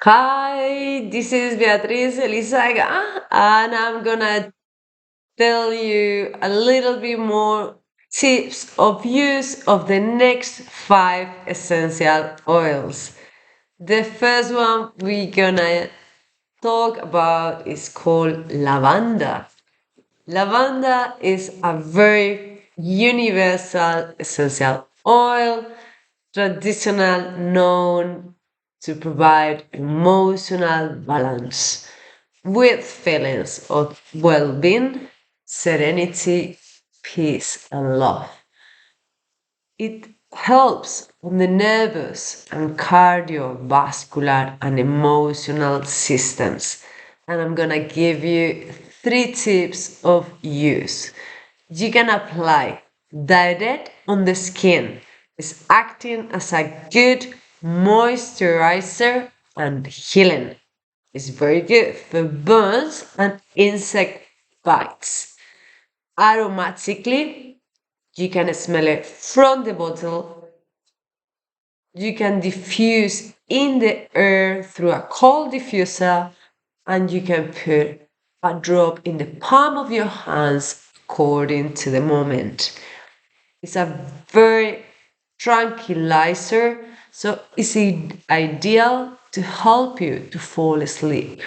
Hi, this is Beatriz Elizaga, and I'm gonna tell you a little bit more tips of use of the next five essential oils. The first one we're gonna talk about is called lavender. Lavender is a very universal essential oil, traditional known to provide emotional balance with feelings of well-being, serenity, peace, and love. It helps on the nervous and cardiovascular and emotional systems. And I'm gonna give you three tips of use. You can apply direct on the skin. It's acting as a good moisturizer and healing. It's very good for burns and insect bites. Aromatically, you can smell it from the bottle. You can diffuse in the air through a cold diffuser, and you can put a drop in the palm of your hands according to the moment. It's a very tranquilizer, so it's ideal to help you to fall asleep.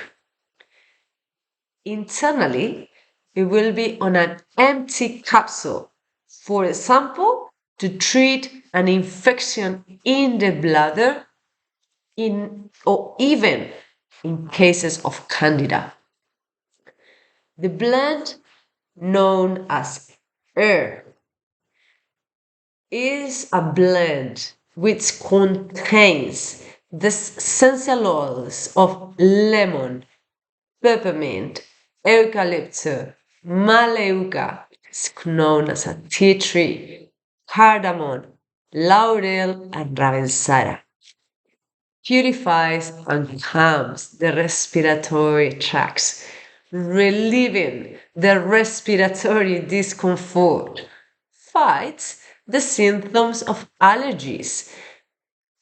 Internally, it will be on an empty capsule, for example, to treat an infection in the bladder or even in cases of candida. The blend, known as air, is a blend which contains the essential oils of lemon, peppermint, eucalyptus, maleuca, it's known as a tea tree, cardamom, laurel, and ravensara. Purifies and calms the respiratory tracts, relieving the respiratory discomfort, fights the symptoms of allergies,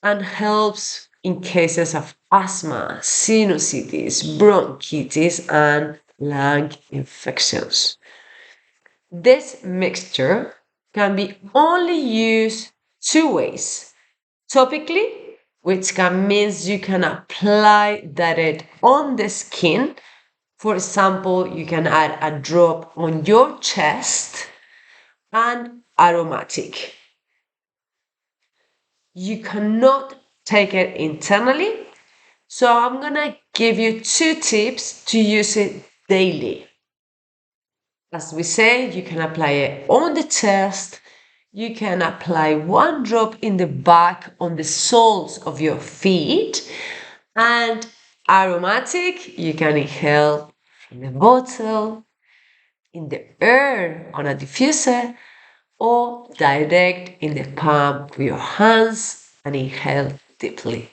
and helps in cases of asthma, sinusitis, bronchitis, and lung infections. This mixture can be only used two ways: topically, which can means you can apply that on the skin. For example, you can add a drop on your chest, and aromatic. You cannot take it internally, so I'm gonna give you two tips to use it daily. As we say, you can apply it on the chest. You can apply one drop in the back on the soles of your feet. And aromatic, you can inhale from the bottle, in the air on a diffuser, or direct in the palm of your hands and inhale deeply.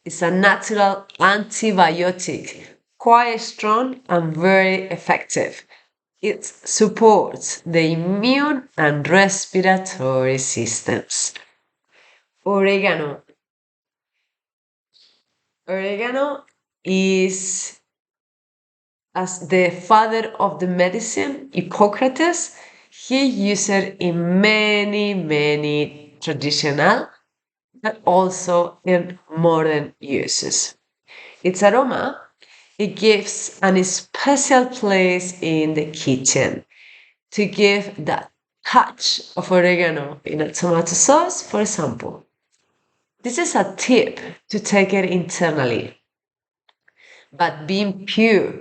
It's a natural antibiotic, quite strong and very effective. It supports the immune and respiratory systems. Oregano. Oregano is, as the father of the medicine, Hippocrates, he used it in many traditional but also in modern uses. Its aroma, it gives an special place in the kitchen to give that touch of oregano in a tomato sauce, for example. This is a tip to take it internally, but being pure,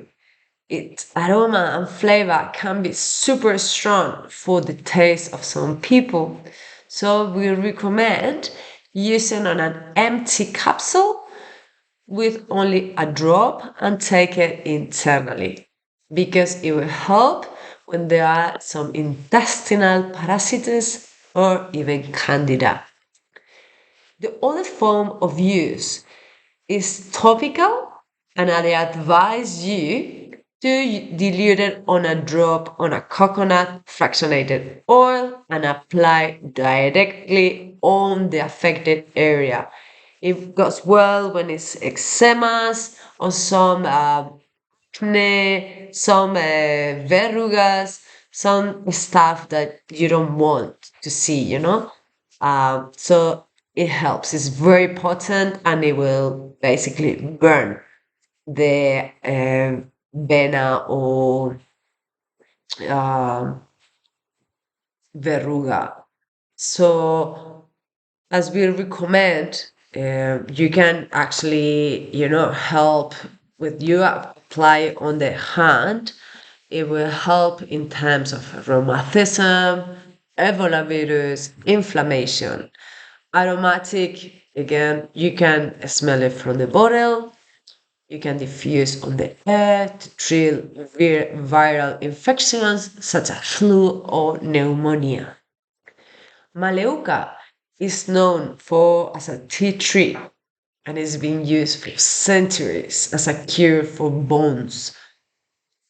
its aroma and flavor can be super strong for the taste of some people. So we recommend using on an empty capsule with only a drop and take it internally because it will help when there are some intestinal parasites or even candida. The other form of use is topical, and I advise you to dilute it on a drop on a coconut fractionated oil and apply directly on the affected area. It goes well when it's eczemas or some acne, some verrugas, some stuff that you don't want to see, you know? So it helps. It's very potent and it will basically burn the vena or um verruga. So, as we recommend, you can actually, help with you apply on the hand. It will help in terms of rheumatism, Ebola virus, inflammation. Aromatic, again, you can smell it from the bottle. You can diffuse on the air to treat viral infections such as flu or pneumonia. Maleuca is known for as a tea tree and is being used for centuries as a cure for bones,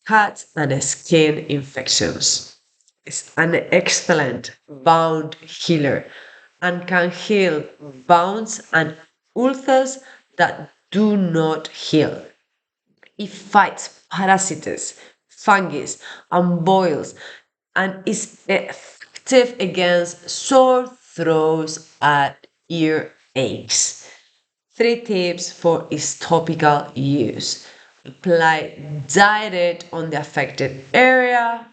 cuts, and skin infections. It's an excellent wound healer and can heal wounds and ulcers that do not heal. It fights parasites, fungus, and boils, and is effective against sore throats and earaches. Three tips for its topical use. Apply direct on the affected area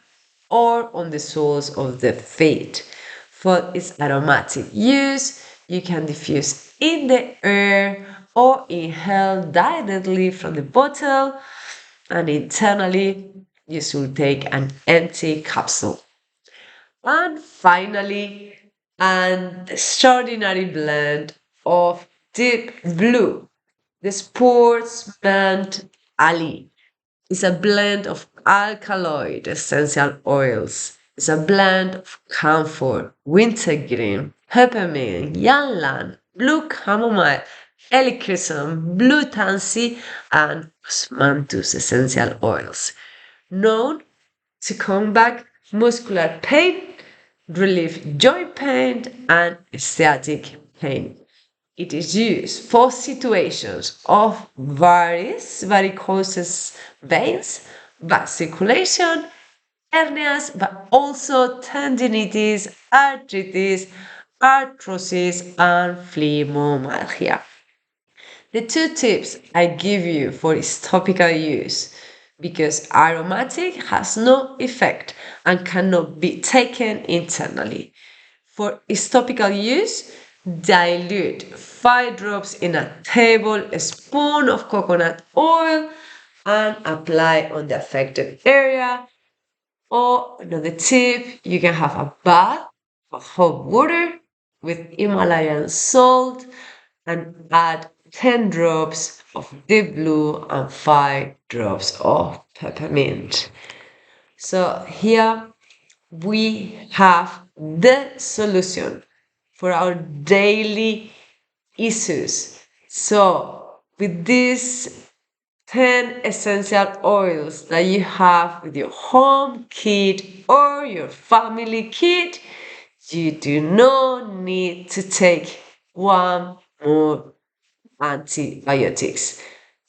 or on the soles of the feet. For its aromatic use, you can diffuse in the air or inhale directly from the bottle, and internally, you should take an empty capsule. And finally, an extraordinary blend of deep blue, the sports blend Ali. It's a blend of alkaloid essential oils. It's a blend of camphor, wintergreen, peppermint, ylang, blue chamomile, helichrysum, blue tansy, and osmanthus essential oils. Known to combat muscular pain, relieve joint pain, and sciatic pain. It is used for situations of varicose veins, bad circulation, hernias, but also tendinitis, arthritis, arthrosis, and fibromyalgia. The two tips I give you for its topical use, because aromatic has no effect and cannot be taken internally. For its topical use, dilute 5 drops in a tablespoon of coconut oil and apply on the affected area. Or another tip, you can have a bath of hot water with Himalayan salt and add 10 drops of deep blue and 5 drops of peppermint. So here we have the solution for our daily issues. So with these 10 essential oils that you have with your home kit or your family kit, you do not need to take one more antibiotics.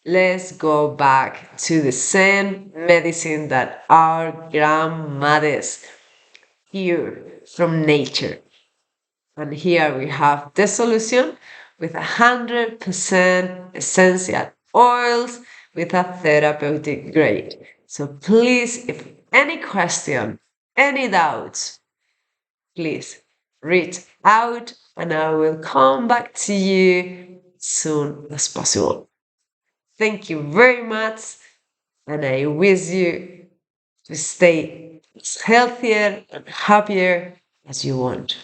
Let's go back to the same medicine that our grandmothers here from nature. And here we have the solution with 100% essential oils with a therapeutic grade. So please, if any question, any doubts, please reach out and I will come back to you soon as possible. Thank you very much, and I wish you to stay as healthier and happier as you want.